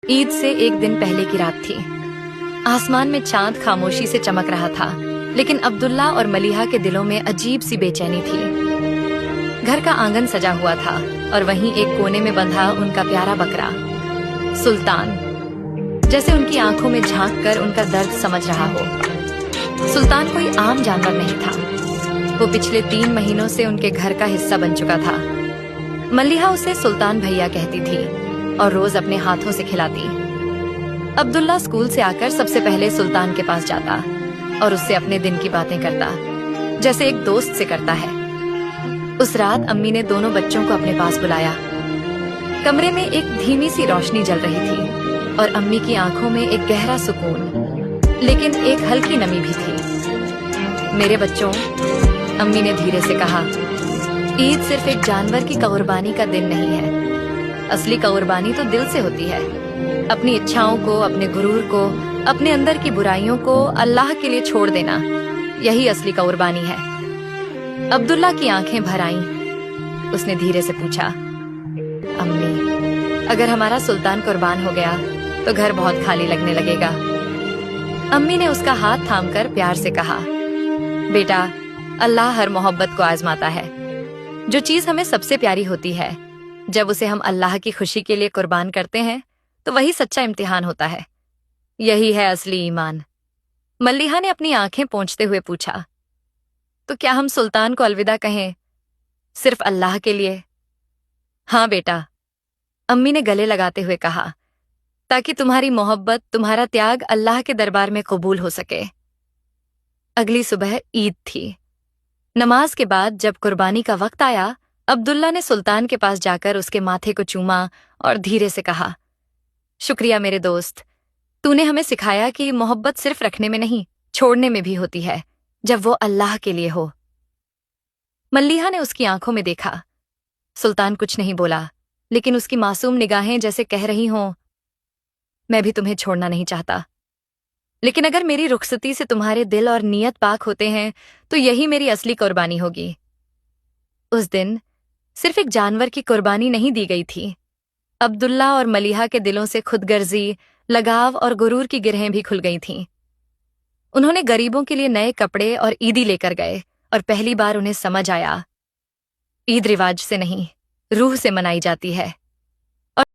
ईद से एक दिन पहले की रात थी। आसमान में चांद खामोशी से चमक रहा था, लेकिन अब्दुल्ला और मलिहा के दिलों में अजीब सी बेचैनी थी। घर का आंगन सजा हुआ था और वहीं एक कोने में बंधा उनका प्यारा बकरा सुल्तान, जैसे उनकी आंखों में झांक कर उनका दर्द समझ रहा हो। सुल्तान कोई आम जानवर नहीं था, वो पिछले 3 महीनों से उनके घर का हिस्सा बन चुका था। मलिहा उसे सुल्तान भैया कहती थी और रोज अपने हाथों से खिलाती। अब्दुल्ला स्कूल से आकर सबसे पहले सुल्तान के पास जाता और उससे अपने दिन की बातें करता, जैसे एक दोस्त से करता है। उस रात अम्मी ने दोनों बच्चों को अपने पास बुलाया। कमरे में एक धीमी सी रोशनी जल रही थी और अम्मी की आंखों में एक गहरा सुकून, लेकिन एक हल्की नमी भी थी। मेरे बच्चों, अम्मी ने धीरे से कहा, ईद सिर्फ एक जानवर की कुर्बानी का दिन नहीं है। असली कुर्बानी तो दिल से होती है। अपनी इच्छाओं को, अपने गुरूर को, अपने अंदर की बुराइयों को अल्लाह के लिए छोड़ देना, यही असली कुर्बानी है। अब्दुल्ला की आंखें भर आईं। उसने धीरे से पूछा, अम्मी, अगर हमारा सुल्तान कुर्बान हो गया तो घर बहुत खाली लगने लगेगा। अम्मी ने उसका हाथ थामकर प्यार से कहा, बेटा, अल्लाह हर मोहब्बत को आजमाता है। जो चीज हमें सबसे प्यारी होती है, जब उसे हम अल्लाह की खुशी के लिए कुर्बान करते हैं, तो वही सच्चा इम्तिहान होता है। यही है असली ईमान। मलिहा ने अपनी आंखें पोंछते हुए पूछा, तो क्या हम सुल्तान को अलविदा कहें, सिर्फ अल्लाह के लिए? हाँ बेटा, अम्मी ने गले लगाते हुए कहा, ताकि तुम्हारी मोहब्बत, तुम्हारा त्याग अल्लाह के दरबार में कबूल हो सके। अगली सुबह ईद थी। नमाज के बाद जब कुर्बानी का वक्त आया, अब्दुल्ला ने सुल्तान के पास जाकर उसके माथे को चूमा और धीरे से कहा, शुक्रिया मेरे दोस्त, तूने हमें सिखाया कि मोहब्बत सिर्फ रखने में नहीं, छोड़ने में भी होती है, जब वो अल्लाह के लिए हो। मलिहा ने उसकी आंखों में देखा। सुल्तान कुछ नहीं बोला, लेकिन उसकी मासूम निगाहें जैसे कह रही हों, मैं भी तुम्हें छोड़ना नहीं चाहता, लेकिन अगर मेरी रुखसती से तुम्हारे दिल और नियत पाक होते हैं तो यही मेरी असली कुर्बानी होगी। उस दिन सिर्फ एक जानवर की कुर्बानी नहीं दी गई थी। अब्दुल्ला और मलिहा के दिलों से खुदगर्जी, लगाव और गुरूर की गिरहें भी खुल गई थीं। उन्होंने गरीबों के लिए नए कपड़े और ईदी लेकर गए और पहली बार उन्हें समझ आया, ईद रिवाज से नहीं, रूह से मनाई जाती है।